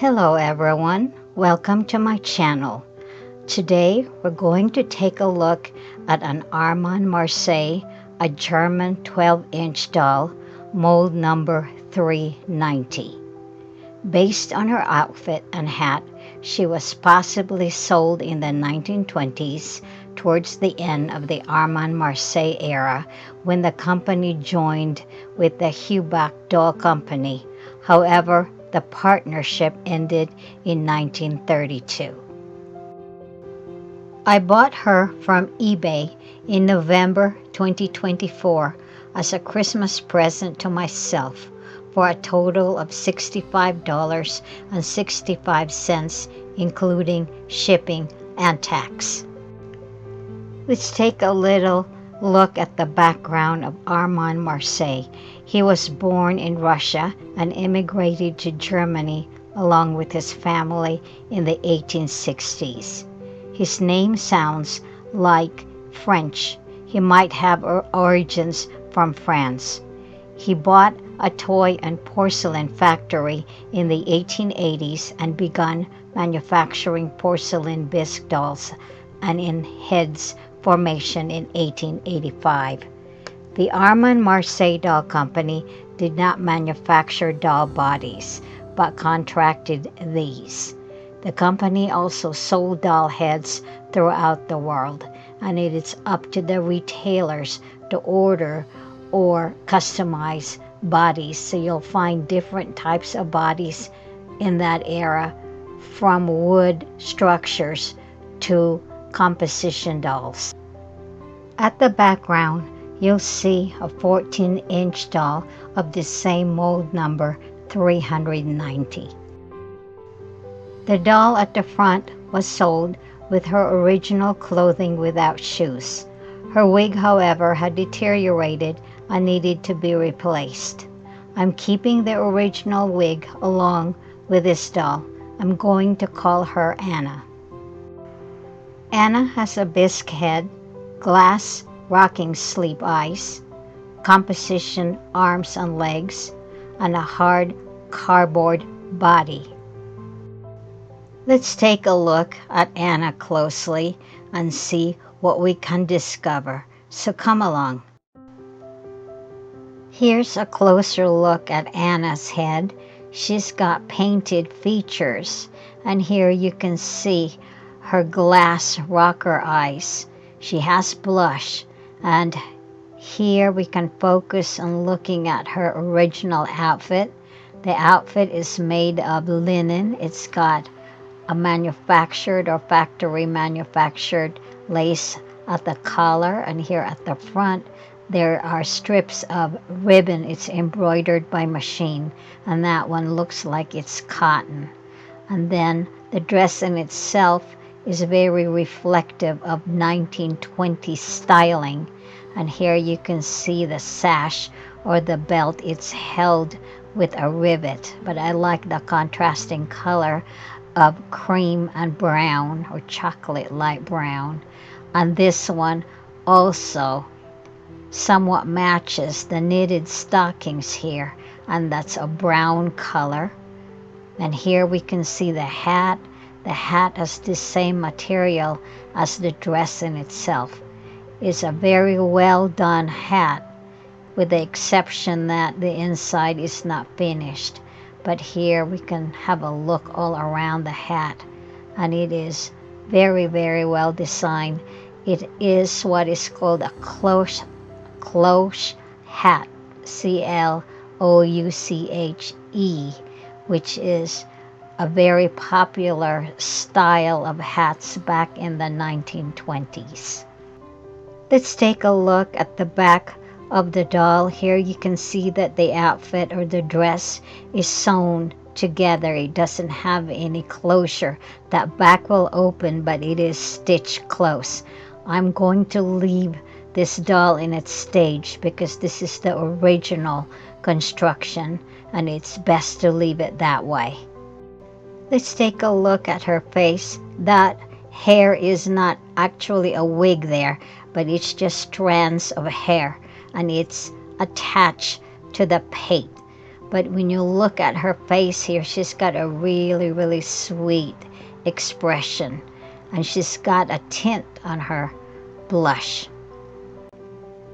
Hello everyone, welcome to my channel. Today we're going to take a look at an Armand Marseille, a German 12-inch doll, mold number 390. Based on her outfit and hat, she was possibly sold in the 1920s towards the end of the Armand Marseille era when the company joined with the Huback Doll Company. However, the partnership ended in 1932. I bought her from eBay in November 2024 as a Christmas present to myself for a total of $65.65, including shipping and tax. Let's take a little look at the background of Armand Marseille. He was born in Russia and immigrated to Germany along with his family in the 1860s. His name sounds like French. He might have origins from France. He bought a toy and porcelain factory in the 1880s and began manufacturing porcelain Bisque dolls and in heads formation in 1885. The Armand Marseille Doll Company did not manufacture doll bodies, but contracted these. The company also sold doll heads throughout the world, and it is up to the retailers to order or customize bodies, so you'll find different types of bodies in that era, from wood structures to composition dolls. At the background, you'll see a 14-inch doll of the same mold number 390. The doll at the front was sold with her original clothing without shoes. Her wig, however, had deteriorated and needed to be replaced. I'm keeping the original wig along with this doll. I'm going to call her Anna. Anna has a bisque head, glass rocking sleep eyes, composition arms and legs, and a hard cardboard body. Let's take a look at Anna closely and see what we can discover. So come along. Here's a closer look at Anna's head. She's got painted features, and here you can see her glass rocker eyes. She has blush, and here we can focus on looking at her original outfit. The outfit is made of linen. It's got a manufactured or factory manufactured lace at the collar, and here at the front there are strips of ribbon. It's embroidered by machine, and that one looks like it's cotton. And then the dress in itself is very reflective of 1920s styling, and here you can see the sash or the belt. It's held with a rivet, but I like the contrasting color of cream and brown or chocolate light brown. And this one also somewhat matches the knitted stockings here, and that's a brown color. And here we can see the hat. The hat has the same material as the dress in itself. It's a very well done hat, with the exception that the inside is not finished. But here we can have a look all around the hat, and it is very, very well designed. It is what is called a cloche hat, C-L-O-U-C-H-E, which is a very popular style of hats back in the 1920s. Let's take a look at the back of the doll. Here you can see that the outfit or the dress is sewn together. It doesn't have any closure. That back will open, but it is stitched close. I'm going to leave this doll in its stage because this is the original construction, and it's best to leave it that way. Let's take a look at her face. That hair is not actually a wig there, but it's just strands of hair, and it's attached to the pate. But when you look at her face here, she's got a really, really sweet expression. And she's got a tint on her blush.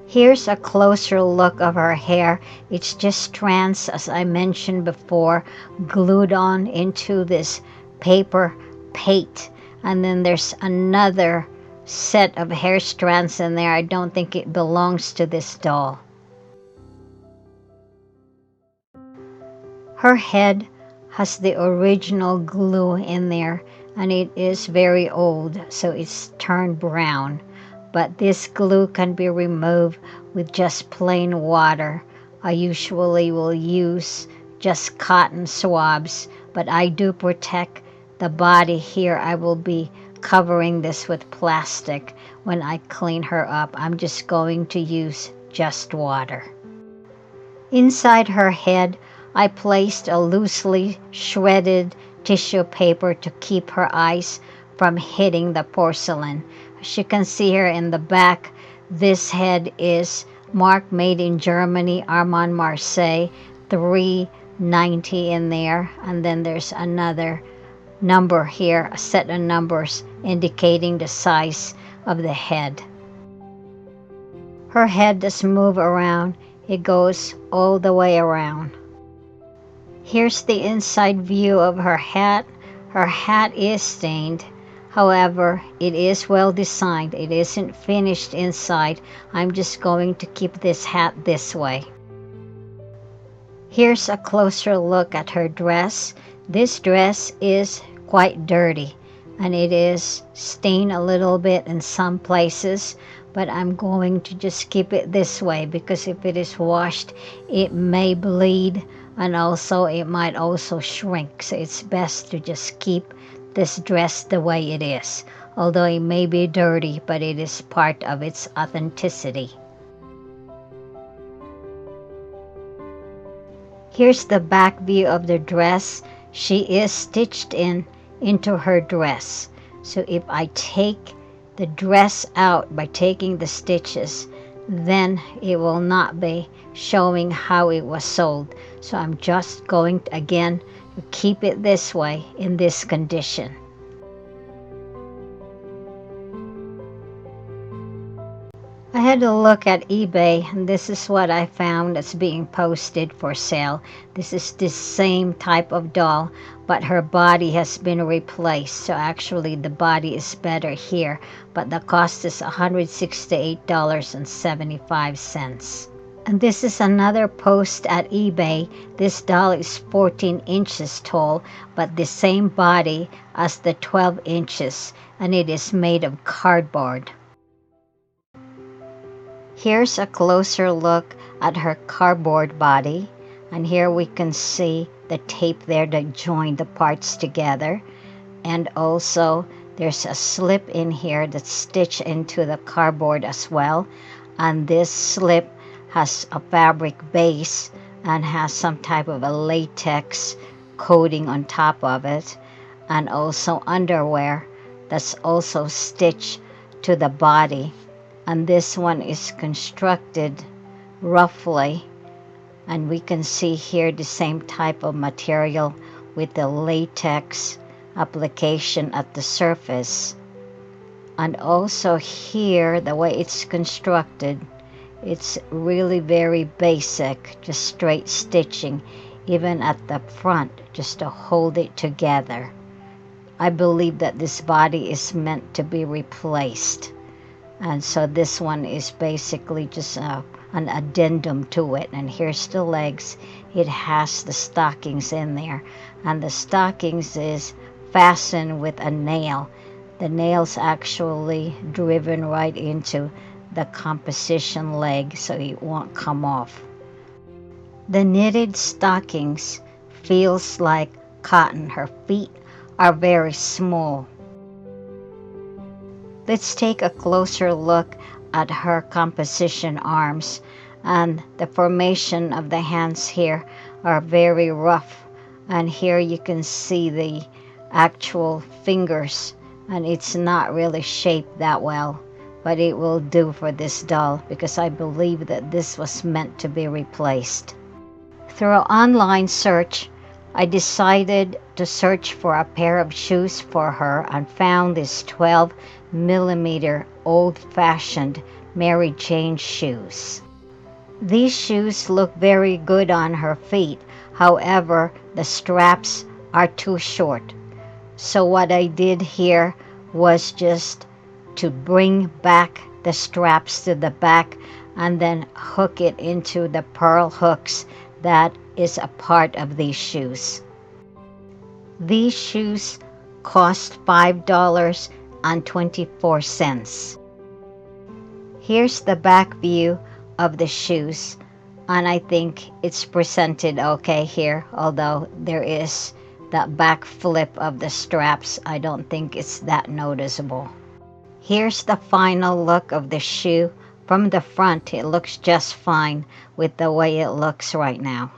Here's a closer look of her hair. It's just strands, as I mentioned before, glued on into this paper pate. And then there's another set of hair strands in there. I don't think it belongs to this doll. Her head has the original glue in there, and it is very old, so it's turned brown. But this glue can be removed with just plain water. I usually will use just cotton swabs, but I do protect the body here. I will be covering this with plastic when I clean her up. I'm just going to use just water. Inside her head, I placed a loosely shredded tissue paper to keep her eyes from hitting the porcelain. As you can see here in the back, this head is marked made in Germany, Armand Marseille, 390 in there. And then there's another number here, a set of numbers indicating the size of the head. Her head does move around. It goes all the way around. Here's the inside view of her hat. Her hat is stained. However, it is well designed. It isn't finished inside. I'm just going to keep this hat this way. Here's a closer look at her dress. This dress is quite dirty, and it is stained a little bit in some places, but I'm going to just keep it this way because if it is washed, it may bleed, and also it might also shrink. So it's best to just keep this dress the way it is. Although it may be dirty, but it is part of its authenticity. Here's the back view of the dress. She is stitched into her dress. So if I take the dress out by taking the stitches, then it will not be showing how it was sold. So I'm just going to, again, keep it this way in this condition. I had to look at eBay, and this is what I found that's being posted for sale. This is the same type of doll, but her body has been replaced. So actually the body is better here, but the cost is $168.75. And this is another post at eBay. This doll is 14 inches tall, but the same body as the 12 inches, and it is made of cardboard. Here's a closer look at her cardboard body, and here we can see the tape there that joined the parts together, and also there's a slip in here that's stitched into the cardboard as well, and this slip has a fabric base and has some type of a latex coating on top of it, and also underwear that's also stitched to the body. And this one is constructed roughly, and we can see here the same type of material with the latex application at the surface. And also here, the way it's constructed, it's really very basic, just straight stitching, even at the front, just to hold it together. I believe that this body is meant to be replaced. And so this one is basically just an addendum to it. And here's the legs. It has the stockings in there. And the stockings is fastened with a nail. The nail's actually driven right into the composition leg, so it won't come off. The knitted stockings feels like cotton. Her feet are very small. Let's take a closer look at her composition arms, and the formation of the hands here are very rough, and here you can see the actual fingers, and it's not really shaped that well, but it will do for this doll because I believe that this was meant to be replaced. Through an online search, I decided to search for a pair of shoes for her and found these 12mm old-fashioned Mary Jane shoes. These shoes look very good on her feet, however, the straps are too short. So what I did here was just to bring back the straps to the back and then hook it into the pearl hooks that is a part of these shoes. These shoes cost $5.24. Here's the back view of the shoes, and I think it's presented okay here, although there is that back flip of the straps. I don't think it's that noticeable. Here's the final look of the shoe. From the front, it looks just fine with the way it looks right now.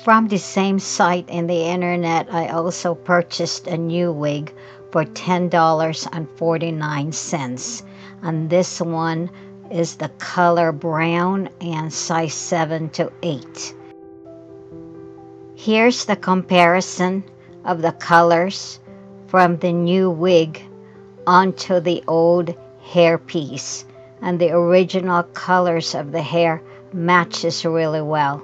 From the same site in the internet, I also purchased a new wig for $10.49, and this one is the color brown and size 7 to 8. Here's the comparison of the colors from the new wig onto the old hairpiece, and the original colors of the hair matches really well.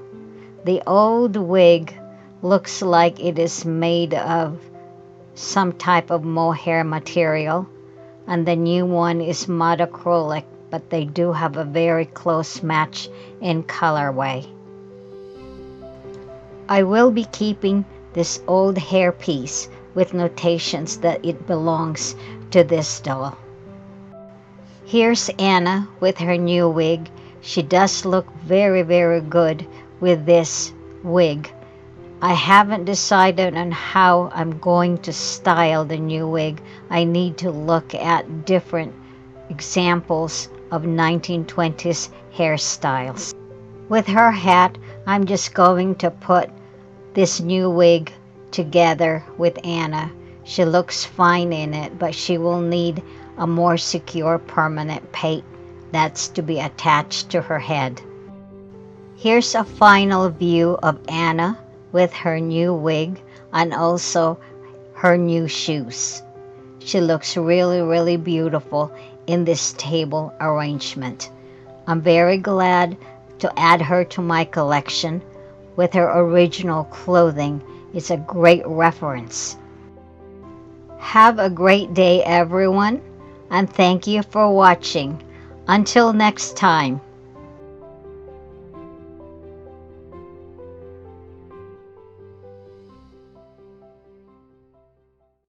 The old wig looks like it is made of some type of mohair material, and the new one is monochrolic, but they do have a very close match in colorway. I will be keeping this old hairpiece with notations that it belongs to this doll. Here's Anna with her new wig. She does look very, very good with this wig. I haven't decided on how I'm going to style the new wig. I need to look at different examples of 1920s hairstyles. With her hat, I'm just going to put this new wig together with Anna. She looks fine in it, but she will need a more secure permanent pate that's to be attached to her head. Here's a final view of Anna with her new wig and also her new shoes. She looks really, really beautiful in this table arrangement. I'm very glad to add her to my collection with her original clothing. It's a great reference. Have a great day, everyone, and thank you for watching. Until next time.